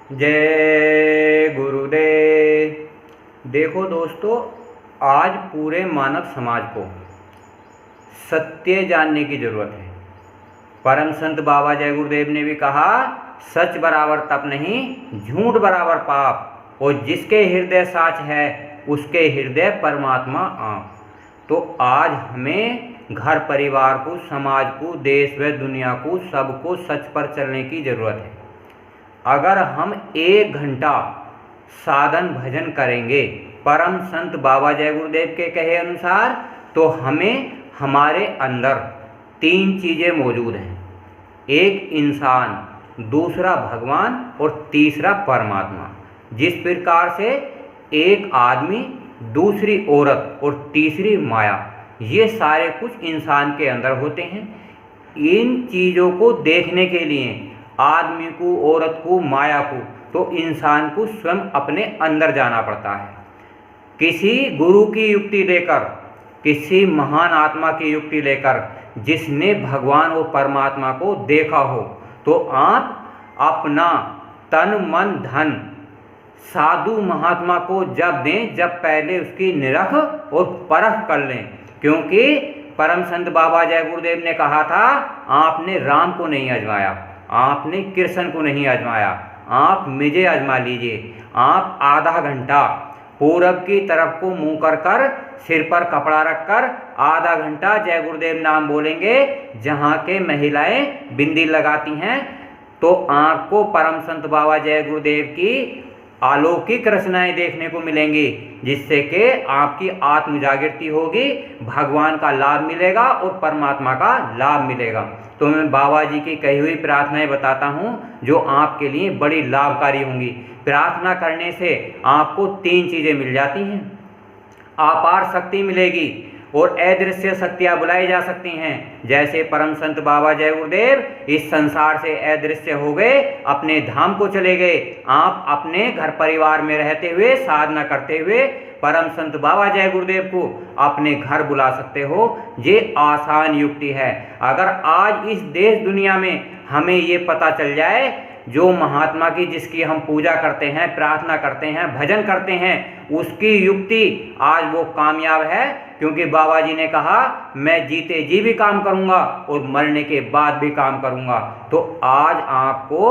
जय गुरुदेव। देखो दोस्तों, आज पूरे मानव समाज को सत्य जानने की ज़रूरत है। परम संत बाबा जय गुरुदेव ने भी कहा, सच बराबर तप नहीं, झूठ बराबर पाप, और जिसके हृदय साच है उसके हृदय परमात्मा आप। तो आज हमें घर परिवार को, समाज को, देश व दुनिया को, सबको सच पर चलने की ज़रूरत है। अगर हम 1 घंटा साधन भजन करेंगे परम संत बाबा जय गुरुदेव के कहे अनुसार, तो हमें हमारे अंदर 3 चीज़ें मौजूद हैं। एक इंसान, दूसरा भगवान और तीसरा परमात्मा। जिस प्रकार से एक आदमी, दूसरी औरत और तीसरी माया, ये सारे कुछ इंसान के अंदर होते हैं। इन चीज़ों को देखने के लिए आदमी को, औरत को, माया को, तो इंसान को स्वयं अपने अंदर जाना पड़ता है। किसी गुरु की युक्ति लेकर, किसी महान आत्मा की युक्ति लेकर, जिसने भगवान और परमात्मा को देखा हो, तो आप अपना तन मन धन साधु महात्मा को जब दें, जब पहले उसकी निरख और परख कर लें। क्योंकि परम संत बाबा जय गुरुदेव ने कहा था, आपने राम को नहीं आजमाया, आपने कृष्ण को नहीं आजमाया, आप मुझे आजमा लीजिए। आप आधा घंटा पूरब की तरफ को मुंह कर कर, सिर पर कपड़ा रखकर आधा घंटा जय गुरुदेव नाम बोलेंगे। जहाँ के महिलाएं बिंदी लगाती हैं, तो आपको परम संत बाबा जय गुरुदेव की अलौकिक रचनाएं देखने को मिलेंगी, जिससे कि आपकी आत्म जागृति होगी, भगवान का लाभ मिलेगा और परमात्मा का लाभ मिलेगा। तो मैं बाबा जी की कही हुई प्रार्थनाएं बताता हूँ, जो आपके लिए बड़ी लाभकारी होंगी। प्रार्थना करने से आपको 3 चीज़ें मिल जाती हैं। अपार शक्ति मिलेगी और अदृश्य शक्तियाँ बुलाई जा सकती हैं। जैसे परम संत बाबा जय गुरुदेव इस संसार से अदृश्य हो गए, अपने धाम को चले गए। आप अपने घर परिवार में रहते हुए, साधना करते हुए परम संत बाबा जय गुरुदेव को अपने घर बुला सकते हो। ये आसान युक्ति है। अगर आज इस देश दुनिया में हमें ये पता चल जाए, जो महात्मा की, जिसकी हम पूजा करते हैं, प्रार्थना करते हैं, भजन करते हैं, उसकी युक्ति आज वो कामयाब है। क्योंकि बाबा जी ने कहा, मैं जीते जी भी काम करूंगा और मरने के बाद भी काम करूंगा। तो आज आपको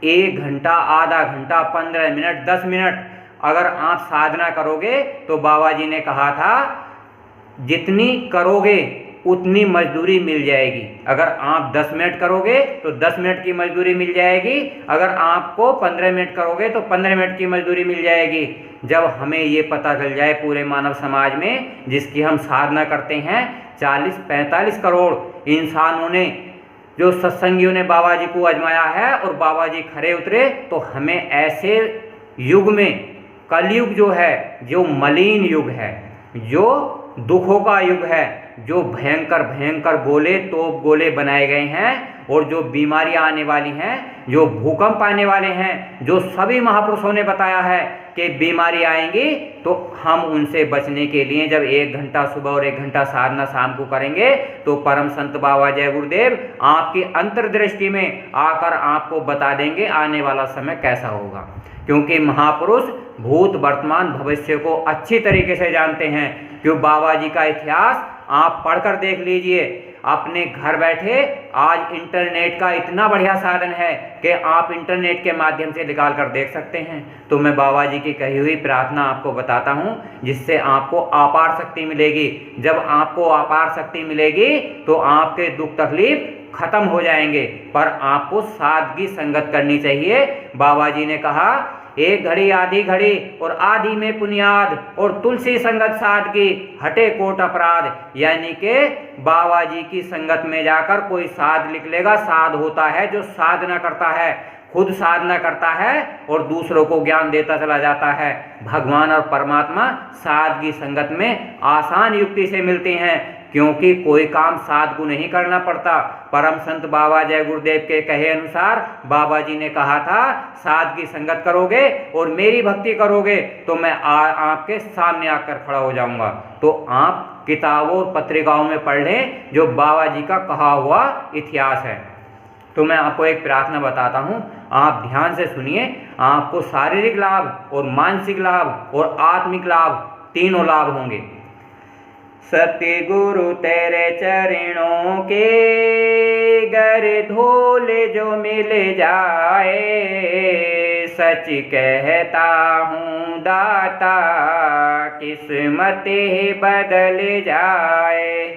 1 घंटा, आधा घंटा, 15 मिनट, 10 मिनट अगर आप साधना करोगे, तो बाबा जी ने कहा था, जितनी करोगे उतनी मजदूरी मिल जाएगी। अगर आप 10 मिनट करोगे तो 10 मिनट की मजदूरी मिल जाएगी। अगर आपको 15 मिनट करोगे तो 15 मिनट की मजदूरी मिल जाएगी। जब हमें ये पता चल जाए पूरे मानव समाज में, जिसकी हम साधना करते हैं, 40-45 करोड़ इंसानों ने, जो सत्संगियों ने बाबा जी को आजमाया है और बाबा जी खरे उतरे, तो हमें ऐसे युग में, कलयुग जो है, जो मलिन युग है, जो दुखों का युग है, जो भयंकर भयंकर गोले, तोप गोले बनाए गए हैं, और जो बीमारियां आने वाली हैं, जो भूकंप आने वाले हैं, जो सभी महापुरुषों ने बताया है कि बीमारी आएंगी, तो हम उनसे बचने के लिए जब 1 घंटा सुबह और 1 घंटा साधना शाम को करेंगे, तो परम संत बाबा जय गुरुदेव आपकी अंतर्दृष्टि में आकर आपको बता देंगे आने वाला समय कैसा होगा। क्योंकि महापुरुष भूत, वर्तमान, भविष्य को अच्छी तरीके से जानते हैं। क्यों, बाबा जी का इतिहास आप पढ़कर देख लीजिए। अपने घर बैठे आज इंटरनेट का इतना बढ़िया साधन है कि आप इंटरनेट के माध्यम से निकाल कर देख सकते हैं। तो मैं बाबा जी की कही हुई प्रार्थना आपको बताता हूँ, जिससे आपको अपार शक्ति मिलेगी। जब आपको अपार शक्ति मिलेगी, तो आपके दुख तकलीफ खत्म हो जाएंगे। पर आपको सादगी संगत करनी चाहिए। बाबा जी ने कहा, 1 घड़ी आधी घड़ी और आधी में पुनियाद, और तुलसी संगत सादगी हटे कोट अपराध। यानी कि बाबा जी की संगत में जाकर कोई साध लिख लेगा। साध होता है जो साधना करता है, खुद साधना करता है और दूसरों को ज्ञान देता चला जाता है। भगवान और परमात्मा सादगी संगत में आसान युक्ति से मिलते हैं, क्योंकि कोई काम साध को नहीं करना पड़ता। परम संत बाबा जय गुरुदेव के कहे अनुसार बाबा जी ने कहा था, साधगी संगत करोगे और मेरी भक्ति करोगे, तो मैं आपके सामने आकर खड़ा हो जाऊंगा। तो आप किताबों और पत्रिकाओं में पढ़ लें, जो बाबा जी का कहा हुआ इतिहास है। तो मैं आपको एक प्रार्थना बताता हूँ, आप ध्यान से सुनिए। आपको शारीरिक लाभ और मानसिक लाभ और आत्मिक लाभ तीनों लाभ होंगे। सतगुरु तेरे चरणों के गर धूल जो मिल जाए, सच कहता हूँ दाता किस्मत ही बदल जाए।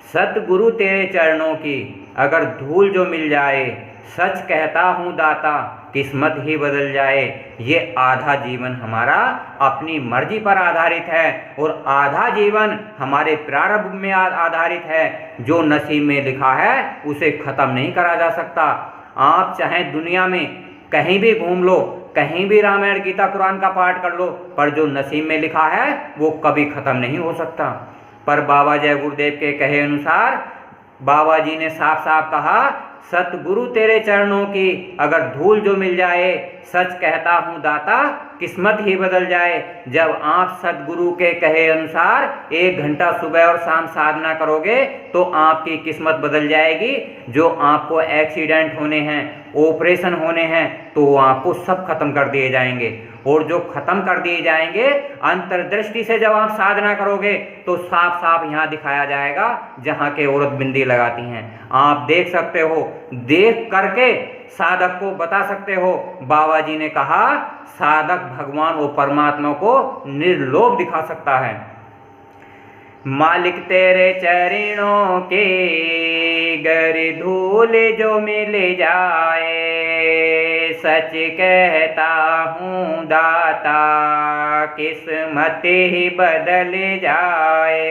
सतगुरु तेरे चरणों की अगर धूल जो मिल जाए, सच कहता हूँ दाता किस्मत ही बदल जाए। ये आधा जीवन हमारा अपनी मर्जी पर आधारित है और आधा जीवन हमारे प्रारब्ध में आधारित है। जो नसीब में लिखा है उसे ख़त्म नहीं करा जा सकता। आप चाहे दुनिया में कहीं भी घूम लो, कहीं भी रामायण गीता कुरान का पाठ कर लो, पर जो नसीब में लिखा है वो कभी ख़त्म नहीं हो सकता। पर बाबा जय गुरुदेव के कहे अनुसार बाबा जी ने साफ साफ कहा, सतगुरु तेरे चरणों की अगर धूल जो मिल जाए, सच कहता हूँ दाता किस्मत ही बदल जाए। जब आप सतगुरु के कहे अनुसार 1 घंटा सुबह और शाम साधना करोगे तो आपकी किस्मत बदल जाएगी। जो आपको एक्सीडेंट होने हैं, ऑपरेशन होने हैं, तो वो आपको सब खत्म कर दिए जाएंगे। और जो खत्म कर दिए जाएंगे, अंतर्दृष्टि से जब आप साधना करोगे तो साफ साफ यहाँ दिखाया जाएगा जहाँ के औरत बिंदी लगाती हैं। आप देख सकते हो, देख करके साधक को बता सकते हो। बाबा जी ने कहा साधक भगवान और परमात्मा को निर्लोभ दिखा सकता है। मालिक तेरे चरणों के गर धूल जो मिल जाए, सच कहता हूँ दाता किस्मत ही बदल जाए।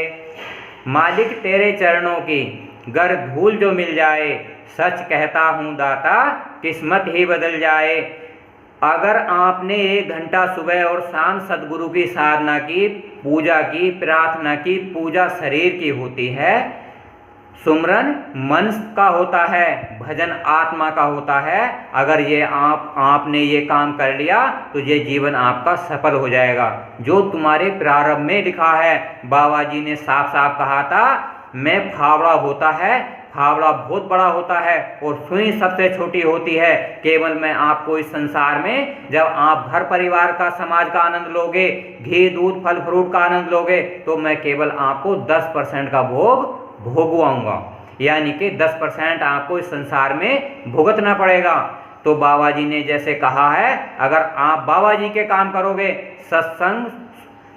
मालिक तेरे चरणों की गर धूल जो मिल जाए, सच कहता हूँ दाता किस्मत ही बदल जाए। अगर आपने 1 घंटा सुबह और शाम सतगुरु की साधना की, पूजा की, प्रार्थना की, पूजा शरीर की होती है, सुमरन मन का होता है, भजन आत्मा का होता है। अगर ये आपने ये काम कर लिया तो ये जीवन आपका सफल हो जाएगा। जो तुम्हारे प्रारंभ में लिखा है, बाबा जी ने साफ साफ कहा था, मैं फावड़ा होता है, फावड़ा बहुत बड़ा होता है और सुई सबसे छोटी होती है। केवल मैं आपको इस संसार में जब आप घर परिवार का, समाज का आनंद लोगे, घी दूध फल फ्रूट का आनंद लोगे, तो मैं केवल आपको 10% का भोग भोगवाऊंगा, यानी कि 10% आपको इस संसार में भुगतना पड़ेगा। तो बाबा जी ने जैसे कहा है, अगर आप बाबा जी के काम करोगे, सत्संग,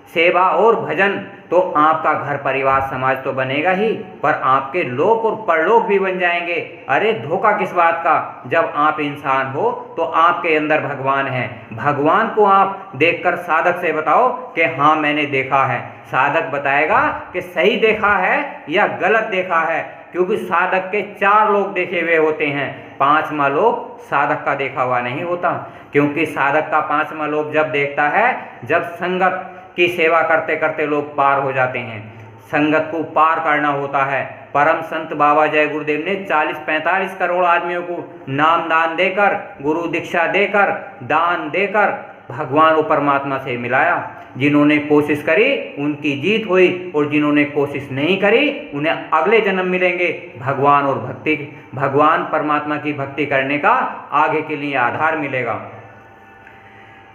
सेवा और भजन, तो आपका घर परिवार समाज तो बनेगा ही, पर आपके लोक और परलोक भी बन जाएंगे। अरे धोखा किस बात का, जब आप इंसान हो तो आपके अंदर भगवान है। भगवान को आप देखकर साधक से बताओ कि हाँ मैंने देखा है। साधक बताएगा कि सही देखा है या गलत देखा है, क्योंकि साधक के 4 लोग देखे हुए होते हैं, 5वां लोग साधक का देखा हुआ नहीं होता। क्योंकि साधक का 5वां लोग जब देखता है, जब संगत की सेवा करते करते लोग पार हो जाते हैं। संगत को पार करना होता है। परम संत बाबा जय गुरुदेव ने 40-45 करोड़ आदमियों को नाम दान देकर, गुरु दीक्षा देकर, दान देकर भगवान और परमात्मा से मिलाया। जिन्होंने कोशिश करी उनकी जीत हुई, और जिन्होंने कोशिश नहीं करी उन्हें अगले जन्म मिलेंगे भगवान और भक्ति, भगवान परमात्मा की भक्ति करने का आगे के लिए आधार मिलेगा।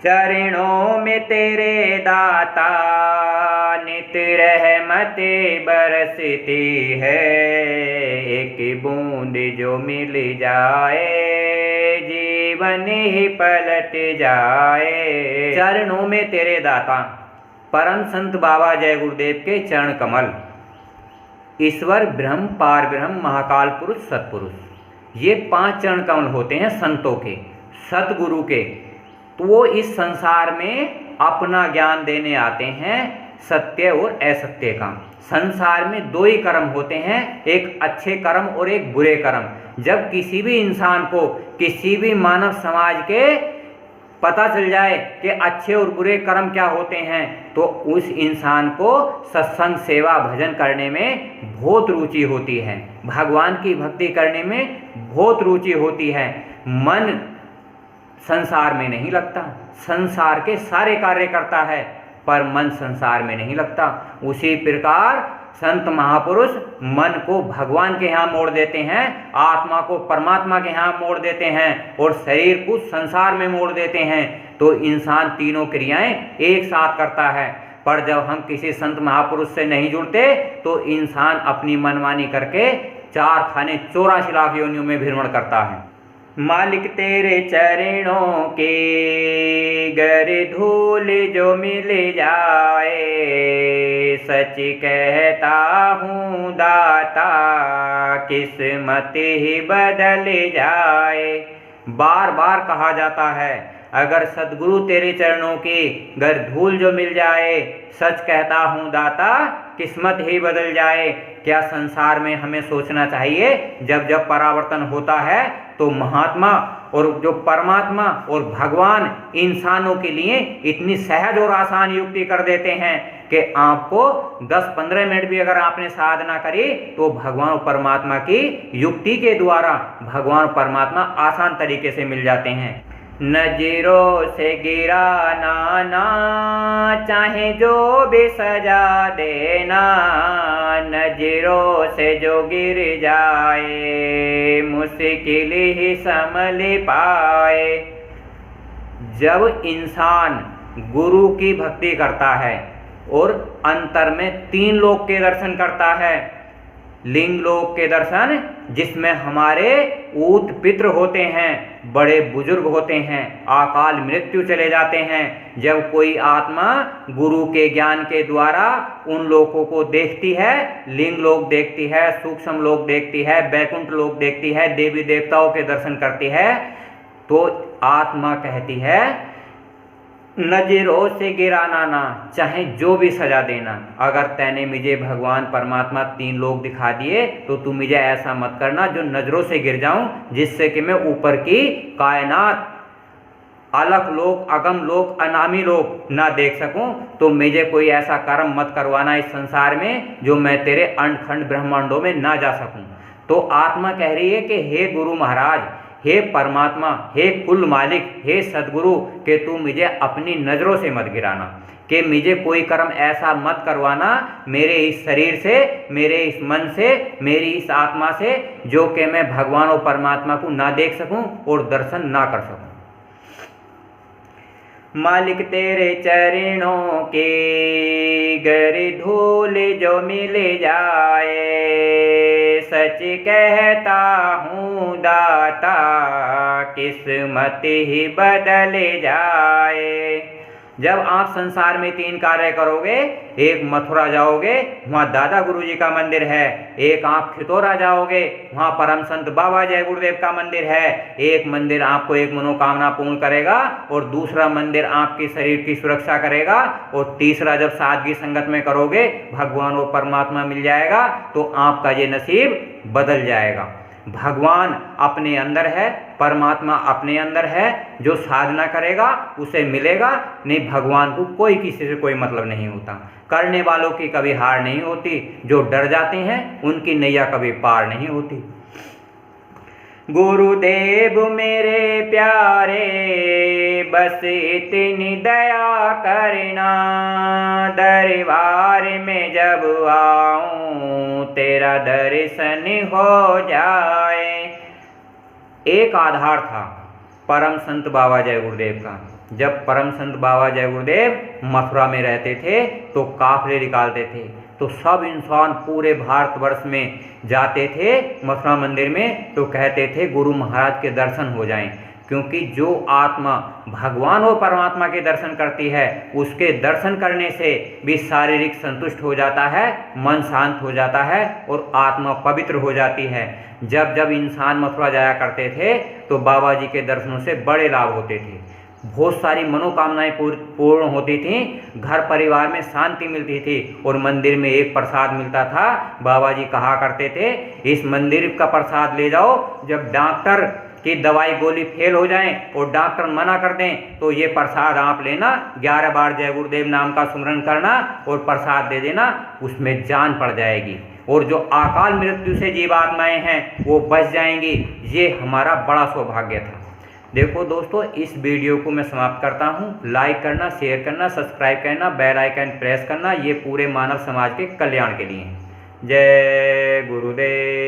चरणों में तेरे दाता नित रहमत बरसती है, एक बूंद जो मिल जाए जीवन ही पलट जाए। चरणों में तेरे दाता, परम संत बाबा जय गुरुदेव के चरण कमल, ईश्वर ब्रह्म पार ब्रह्म महाकाल पुरुष सतपुरुष, ये 5 चरण कमल होते हैं संतों के, सतगुरु के। तो वो इस संसार में अपना ज्ञान देने आते हैं, सत्य और असत्य का। संसार में 2 ही कर्म होते हैं, एक अच्छे कर्म और एक बुरे कर्म। जब किसी भी इंसान को, किसी भी मानव समाज के पता चल जाए कि अच्छे और बुरे कर्म क्या होते हैं, तो उस इंसान को सत्संग सेवा भजन करने में बहुत रुचि होती है, भगवान की भक्ति करने में बहुत रुचि होती है। मन संसार में नहीं लगता, संसार के सारे कार्य करता है, पर मन संसार में नहीं लगता। उसी प्रकार संत महापुरुष मन को भगवान के यहाँ मोड़ देते हैं, आत्मा को परमात्मा के यहाँ मोड़ देते हैं और शरीर को संसार में मोड़ देते हैं। तो इंसान तीनों क्रियाएं एक साथ करता है। पर जब हम किसी संत महापुरुष से नहीं जुड़ते तो इंसान अपनी मनमानी करके 4 खाने 84 लाख योनियों में भ्रमण करता है। मालिक तेरे चरणों के गर धूल जो मिल जाए, सच कहता हूँ दाता किस्मत ही बदल जाए। बार बार कहा जाता है, अगर सद्गुरु तेरे चरणों की गर धूल जो मिल जाए, सच कहता हूँ दाता किस्मत ही बदल जाए। क्या संसार में हमें सोचना चाहिए, जब जब परावर्तन होता है तो महात्मा और जो परमात्मा और भगवान इंसानों के लिए इतनी सहज और आसान युक्ति कर देते हैं कि आपको 10-15 मिनट भी अगर आपने साधना करी तो भगवान और परमात्मा की युक्ति के द्वारा भगवान और परमात्मा आसान तरीके से मिल जाते हैं। नजरों से गिराना ना चाहे जो भी सजा देना, नजरों से जो गिर जाए मुश्किल ही संभल पाए। जब इंसान गुरु की भक्ति करता है और अंतर में 3 लोक के दर्शन करता है, लिंग लोक के दर्शन जिसमें हमारे ऊत पितृ होते हैं, बड़े बुजुर्ग होते हैं, अकाल मृत्यु चले जाते हैं। जब कोई आत्मा गुरु के ज्ञान के द्वारा उन लोकों को देखती है, लिंग लोक देखती है, सूक्ष्म लोक देखती है, बैकुंठ लोक देखती है, देवी देवताओं के दर्शन करती है, तो आत्मा कहती है नजरों से गिराना ना चाहे जो भी सजा देना। अगर तैने मुझे भगवान परमात्मा 3 लोक दिखा दिए तो तू मुझे ऐसा मत करना जो नजरों से गिर जाऊं, जिससे कि मैं ऊपर की कायनात, अलख लोक, अगम लोक, अनामी लोक ना देख सकूं। तो मुझे कोई ऐसा कर्म मत करवाना इस संसार में जो मैं तेरे अंडखंड ब्रह्मांडों में ना जा सकूं। तो आत्मा कह रही है कि हे गुरु महाराज, हे परमात्मा, हे कुल मालिक, हे सद्गुरु, कि तू मुझे अपनी नज़रों से मत गिराना, कि मुझे कोई कर्म ऐसा मत करवाना मेरे इस शरीर से, मेरे इस मन से, मेरी इस आत्मा से, जो कि मैं भगवान और परमात्मा को ना देख सकूं और दर्शन ना कर सकूं। मालिक तेरे चरणों के गर धूल जो मिल जाए, सच कहता हूँ दाता किस्मत ही बदल जाए। जब आप संसार में 3 कार्य करोगे, एक मथुरा जाओगे, वहाँ दादा गुरुजी का मंदिर है, एक आप खितौरा जाओगे, वहाँ परम संत बाबा जय गुरुदेव का मंदिर है, एक मंदिर आपको एक मनोकामना पूर्ण करेगा और दूसरा मंदिर आपके शरीर की सुरक्षा करेगा, और तीसरा जब सादगी संगत में करोगे भगवान और परमात्मा मिल जाएगा, तो आपका ये नसीब बदल जाएगा। भगवान अपने अंदर है, परमात्मा अपने अंदर है, जो साधना करेगा उसे मिलेगा। नहीं, भगवान को कोई किसी से कोई मतलब नहीं होता। करने वालों की कभी हार नहीं होती, जो डर जाते हैं उनकी नैया कभी पार नहीं होती। गुरुदेव मेरे प्यारे, बस इतनी दया करना, दरबार में जब आऊं तेरा दर्शन हो जाए। एक आधार था परम संत बाबा जय गुरुदेव का। जब परम संत बाबा जय गुरुदेव मथुरा में रहते थे तो काफले निकालते थे, तो सब इंसान पूरे भारतवर्ष में जाते थे मथुरा मंदिर में, तो कहते थे गुरु महाराज के दर्शन हो जाएं, क्योंकि जो आत्मा भगवान और परमात्मा के दर्शन करती है उसके दर्शन करने से भी शारीरिक संतुष्ट हो जाता है, मन शांत हो जाता है और आत्मा पवित्र हो जाती है। जब जब इंसान मथुरा जाया करते थे तो बाबा जी के दर्शनों से बड़े लाभ होते थे, बहुत सारी मनोकामनाएं पूर्ण होती थीं, घर परिवार में शांति मिलती थी, और मंदिर में एक प्रसाद मिलता था। बाबा जी कहा करते थे इस मंदिर का प्रसाद ले जाओ, जब डॉक्टर की दवाई गोली फेल हो जाए और डॉक्टर मना कर दें तो ये प्रसाद आप लेना, 11 बार जय गुरुदेव नाम का सुमरन करना और प्रसाद दे देना, उसमें जान पड़ जाएगी और जो अकाल मृत्यु से जीवात्माएं हैं वो बच जाएंगी। ये हमारा बड़ा सौभाग्य था। देखो दोस्तों, इस वीडियो को मैं समाप्त करता हूँ। लाइक करना, शेयर करना, सब्सक्राइब करना, बेल आइकन प्रेस करना, ये पूरे मानव समाज के कल्याण के लिए है। जय गुरुदेव।